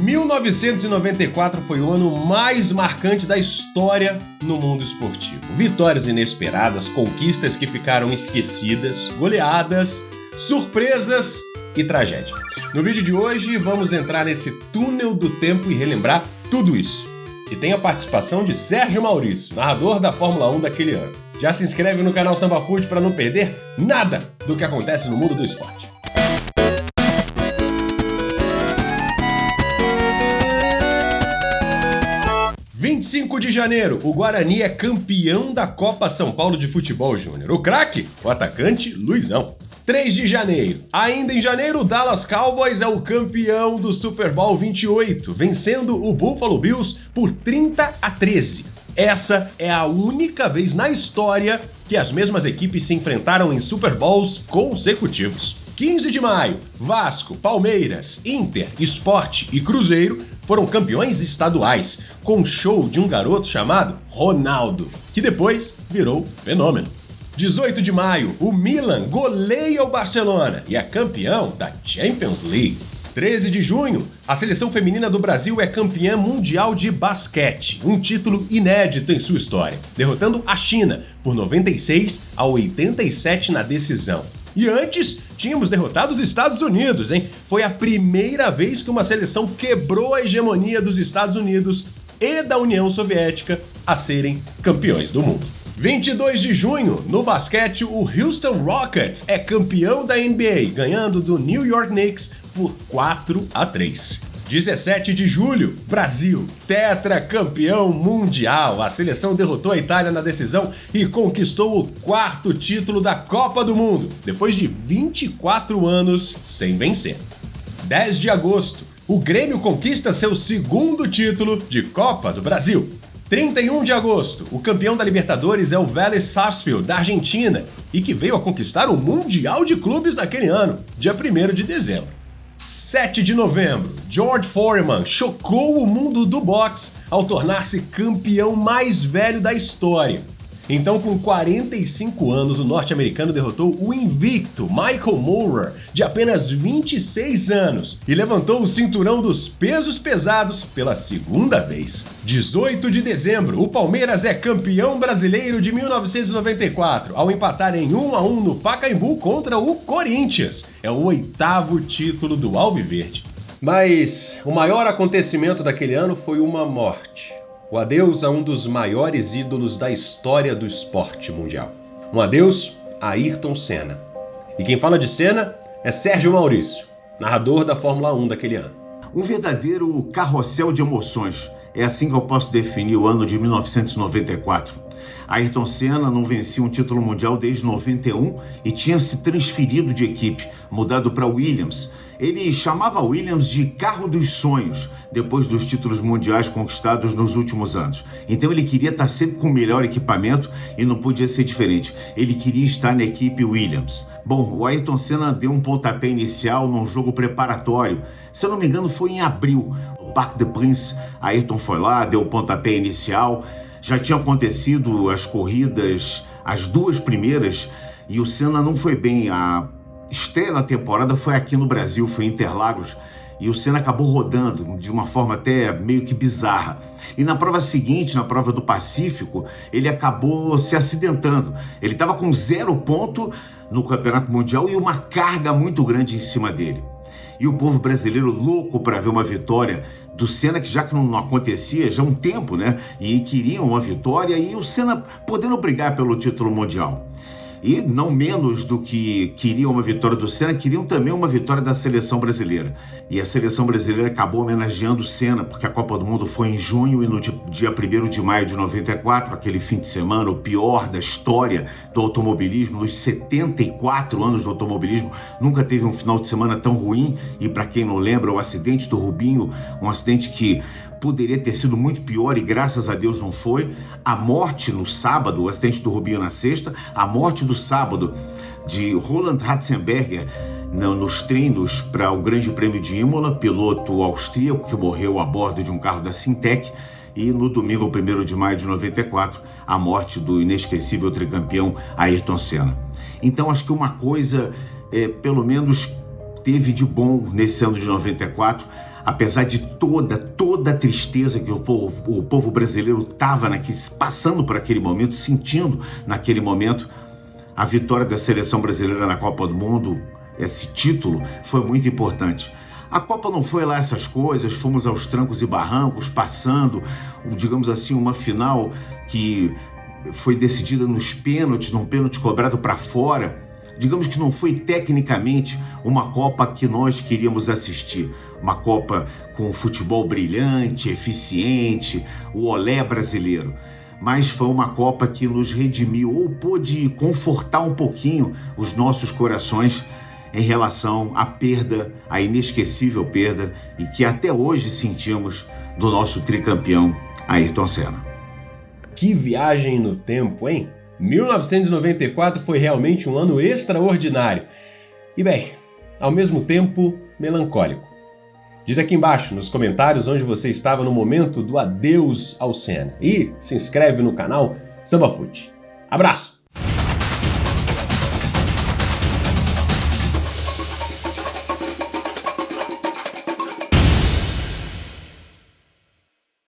1994 foi o ano mais marcante da história no mundo esportivo. Vitórias inesperadas, conquistas que ficaram esquecidas, goleadas, surpresas e tragédia. No vídeo de hoje vamos entrar nesse túnel do tempo e relembrar tudo isso. E tem a participação de Sérgio Maurício, narrador da Fórmula 1 daquele ano. Já se inscreve no canal Samba Food para não perder nada do que acontece no mundo do esporte. Dia 25 de janeiro, o Guarani é campeão da Copa São Paulo de Futebol Júnior. O craque, o atacante Luizão. 3 de janeiro, ainda em janeiro, o Dallas Cowboys é o campeão do Super Bowl 28, vencendo o Buffalo Bills por 30-13. Essa é a única vez na história que as mesmas equipes se enfrentaram em Super Bowls consecutivos. 15 de maio, Vasco, Palmeiras, Inter, Sport e Cruzeiro foram campeões estaduais, com show de um garoto chamado Ronaldo, que depois virou fenômeno. 18 de maio, o Milan goleia o Barcelona e é campeão da Champions League. 13 de junho, a seleção feminina do Brasil é campeã mundial de basquete, um título inédito em sua história, derrotando a China por 96-87 na decisão. E antes, tínhamos derrotado os Estados Unidos, hein? Foi a primeira vez que uma seleção quebrou a hegemonia dos Estados Unidos e da União Soviética a serem campeões do mundo. 22 de junho, no basquete, o Houston Rockets é campeão da NBA, ganhando do New York Knicks por 4-3. 17 de julho, Brasil, tetracampeão mundial. A seleção derrotou a Itália na decisão e conquistou o 4º título da Copa do Mundo, depois de 24 anos sem vencer. 10 de agosto, o Grêmio conquista seu 2º título de Copa do Brasil. 31 de agosto, o campeão da Libertadores é o Vélez Sarsfield, da Argentina, e que veio a conquistar o Mundial de Clubes naquele ano, dia 1º de dezembro. 7 de novembro, George Foreman chocou o mundo do boxe ao tornar-se campeão mais velho da história. Então, com 45 anos, o norte-americano derrotou o invicto Michael Moorer, de apenas 26 anos, e levantou o cinturão dos pesos pesados pela 2ª vez. 18 de dezembro, o Palmeiras é campeão brasileiro de 1994, ao empatar em 1-1 no Pacaembu contra o Corinthians. É o 8º título do Alviverde. Mas o maior acontecimento daquele ano foi uma morte. O adeus a um dos maiores ídolos da história do esporte mundial. Um adeus a Ayrton Senna. E quem fala de Senna é Sérgio Maurício, narrador da Fórmula 1 daquele ano. Um verdadeiro carrossel de emoções. É assim que eu posso definir o ano de 1994. Ayrton Senna não vencia um título mundial desde 91 e tinha se transferido de equipe, mudado para Williams. Ele chamava a Williams de carro dos sonhos, depois dos títulos mundiais conquistados nos últimos anos. Então ele queria estar sempre com o melhor equipamento e não podia ser diferente. Ele queria estar na equipe Williams. Bom, o Ayrton Senna deu um pontapé inicial num jogo preparatório. Se eu não me engano, foi em abril. No Parc des Princes, Ayrton foi lá, deu o pontapé inicial. Já tinham acontecido as corridas, as 2 primeiras, e o Senna não foi bem. A estreia da temporada foi aqui no Brasil, foi em Interlagos, e o Senna acabou rodando de uma forma até meio que bizarra. E na prova seguinte, na prova do Pacífico, ele acabou se acidentando. Ele estava com 0 ponto no Campeonato Mundial e uma carga muito grande em cima dele. E o povo brasileiro louco para ver uma vitória do Senna, que já que não acontecia já há um tempo, né? E queriam uma vitória e o Senna podendo brigar pelo título mundial. E não menos do que queriam uma vitória do Senna, queriam também uma vitória da seleção brasileira. E a seleção brasileira acabou homenageando o Senna, porque a Copa do Mundo foi em junho e no dia 1º de maio de 94, aquele fim de semana, o pior da história do automobilismo, nos 74 anos do automobilismo, nunca teve um final de semana tão ruim. E para quem não lembra, o acidente do Rubinho, um acidente que poderia ter sido muito pior e graças a Deus não foi. A morte no sábado, o acidente do Rubinho na sexta, a morte do sábado de Roland Ratzenberger nos treinos para o Grande Prêmio de Imola, piloto austríaco que morreu a bordo de um carro da Sintec, e no domingo 1º de maio de 94, a morte do inesquecível tricampeão Ayrton Senna. Então acho que uma coisa, pelo menos teve de bom nesse ano de 94, apesar de toda a tristeza que o povo brasileiro estava passando por aquele momento, sentindo naquele momento, a vitória da seleção brasileira na Copa do Mundo, esse título, foi muito importante. A Copa não foi lá essas coisas, fomos aos trancos e barrancos, passando, digamos assim, uma final que foi decidida nos pênaltis, num pênalti cobrado para fora. Digamos que não foi tecnicamente uma Copa que nós queríamos assistir. Uma Copa com futebol brilhante, eficiente, o olé brasileiro. Mas foi uma Copa que nos redimiu ou pôde confortar um pouquinho os nossos corações em relação à perda, à inesquecível perda, e que até hoje sentimos do nosso tricampeão Ayrton Senna. Que viagem no tempo, hein? 1994 foi realmente um ano extraordinário. E bem, ao mesmo tempo, melancólico. Diz aqui embaixo nos comentários onde você estava no momento do adeus ao Senna. E se inscreve no canal Samba Fute. Abraço!